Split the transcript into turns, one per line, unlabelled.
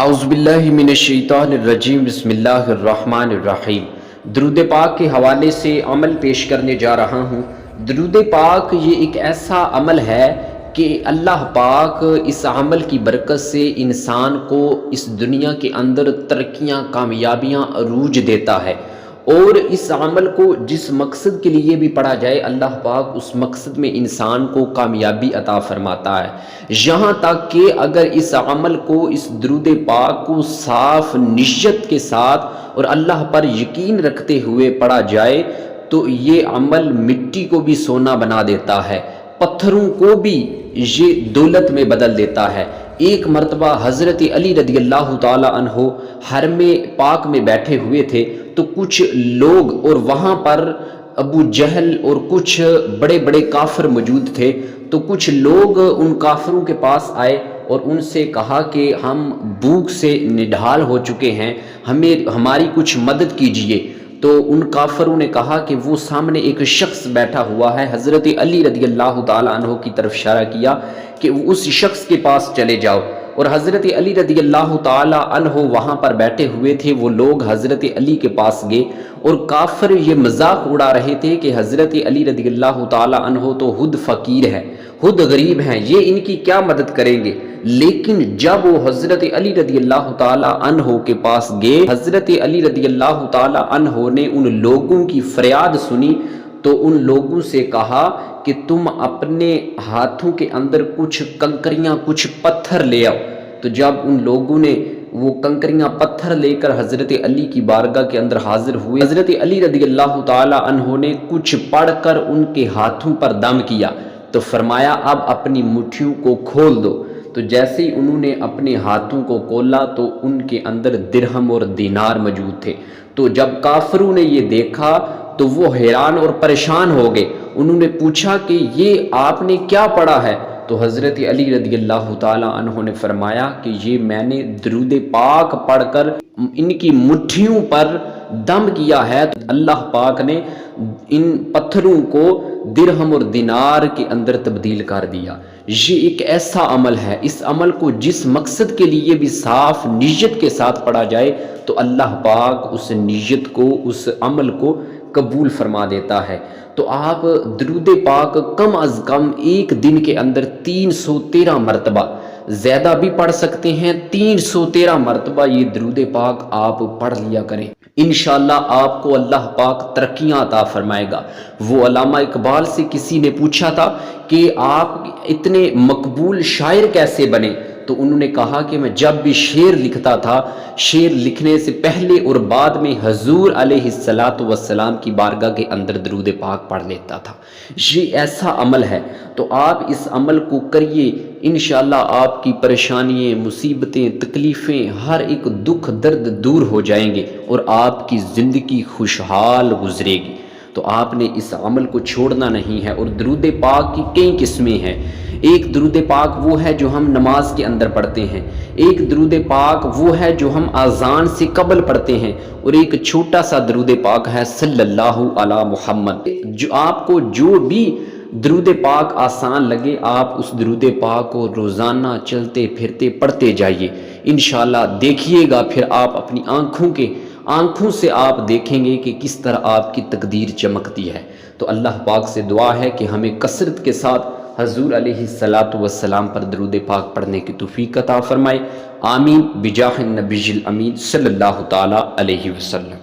اعوذ باللہ من الشیطان الرجیم، بسم اللہ الرحمن الرحیم۔ درود پاک کے حوالے سے عمل پیش کرنے جا رہا ہوں۔ درود پاک یہ ایک ایسا عمل ہے کہ اللہ پاک اس عمل کی برکت سے انسان کو اس دنیا کے اندر ترقیاں، کامیابیاں، عروج دیتا ہے، اور اس عمل کو جس مقصد کے لیے بھی پڑھا جائے اللہ پاک اس مقصد میں انسان کو کامیابی عطا فرماتا ہے۔ یہاں تک کہ اگر اس عمل کو، اس درود پاک کو صاف نیت کے ساتھ اور اللہ پر یقین رکھتے ہوئے پڑھا جائے تو یہ عمل مٹی کو بھی سونا بنا دیتا ہے، پتھروں کو بھی یہ دولت میں بدل دیتا ہے۔ ایک مرتبہ حضرت علی رضی اللہ تعالی عنہ حرم پاک میں بیٹھے ہوئے تھے تو کچھ لوگ، اور وہاں پر ابو جہل اور کچھ بڑے بڑے کافر موجود تھے، تو کچھ لوگ ان کافروں کے پاس آئے اور ان سے کہا کہ ہم بھوک سے نڈھال ہو چکے ہیں، ہماری کچھ مدد کیجئے۔ تو ان کافروں نے کہا کہ وہ سامنے ایک شخص بیٹھا ہوا ہے۔ حضرت علی رضی اللہ تعالی عنہ کی طرف اشارہ کیا کہ اس شخص کے پاس چلے جاؤ، اور حضرت علی رضی اللہ تعالی عنہ وہاں پر بیٹھے ہوئے تھے۔ وہ لوگ حضرت علی کے پاس گئے اور کافر یہ مذاق اڑا رہے تھے کہ حضرت علی رضی اللہ تعالی عنہ تو خود فقیر ہے، خود غریب ہیں، یہ ان کی کیا مدد کریں گے۔ لیکن جب وہ حضرت علی رضی اللہ تعالی عنہ کے پاس گئے، حضرت علی رضی اللہ تعالی عنہ نے ان لوگوں کی فریاد سنی تو ان لوگوں سے کہا کہ تم اپنے ہاتھوں کے اندر کچھ کنکریاں، کچھ پتھر لے آؤ۔ تو جب ان لوگوں نے وہ کنکریاں، پتھر لے کر حضرت علی کی بارگاہ کے اندر حاضر ہوئے، حضرت علی رضی اللہ تعالی عنہ نے کچھ پڑھ کر ان کے ہاتھوں پر دم کیا تو فرمایا اب اپنی مٹھیوں کو کھول دو۔ تو جیسے ہی انہوں نے اپنے ہاتھوں کو کھولا تو ان کے اندر درہم اور دینار موجود تھے۔ تو جب کافروں نے یہ دیکھا تو وہ حیران اور پریشان ہو گئے۔ انہوں نے پوچھا کہ یہ آپ نے کیا پڑھا ہے؟ تو حضرت علی رضی اللہ تعالی عنہ نے فرمایا کہ یہ میں نے درود پاک پڑھ کر ان کی مٹھیوں پر دم کیا ہے، تو اللہ پاک نے ان پتھروں کو درہم اور دینار کے اندر تبدیل کر دیا۔ یہ ایک ایسا عمل ہے، اس عمل کو جس مقصد کے لیے بھی صاف نیت کے ساتھ پڑھا جائے تو اللہ پاک اس نیت کو، اس عمل کو قبول فرما دیتا ہے۔ تو آپ درود پاک کم از کم ایک دن کے اندر 313 مرتبہ، زیادہ بھی پڑھ سکتے ہیں، 313 مرتبہ یہ درود پاک آپ پڑھ لیا کریں۔ انشاءاللہ آپ کو اللہ پاک ترقیاں عطا فرمائے گا۔ وہ علامہ اقبال سے کسی نے پوچھا تھا کہ آپ اتنے مقبول شاعر کیسے بنے؟ تو انہوں نے کہا کہ میں جب بھی شعر لکھتا تھا، شعر لکھنے سے پہلے اور بعد میں حضور علیہ السلام کی بارگاہ کے اندر درود پاک پڑھ لیتا تھا۔ یہ ایسا عمل ہے، تو آپ اس عمل کو کریے، انشاءاللہ آپ کی پریشانیاں، مصیبتیں، تکلیفیں، ہر ایک دکھ درد دور ہو جائیں گے اور آپ کی زندگی خوشحال گزرے گی۔ تو آپ نے اس عمل کو چھوڑنا نہیں ہے۔ اور درود پاک کی کئی قسمیں ہیں۔ ایک درود پاک وہ ہے جو ہم نماز کے اندر پڑھتے ہیں، ایک درود پاک وہ ہے جو ہم اذان سے قبل پڑھتے ہیں، اور ایک چھوٹا سا درود پاک ہے صلی اللہ علی محمد۔ جو آپ کو جو بھی درود پاک آسان لگے آپ اس درود پاک کو روزانہ چلتے پھرتے پڑھتے جائیے، انشاءاللہ دیکھیے گا، پھر آپ اپنی آنکھوں سے آپ دیکھیں گے کہ کس طرح آپ کی تقدیر چمکتی ہے۔ تو اللہ پاک سے دعا ہے کہ ہمیں کثرت کے ساتھ حضور علیہ السلام پر درود پاک پڑھنے کی توفیق عطا فرمائے۔ آمین بجاہ النبی الامین صلی اللہ تعالی علیہ وسلم۔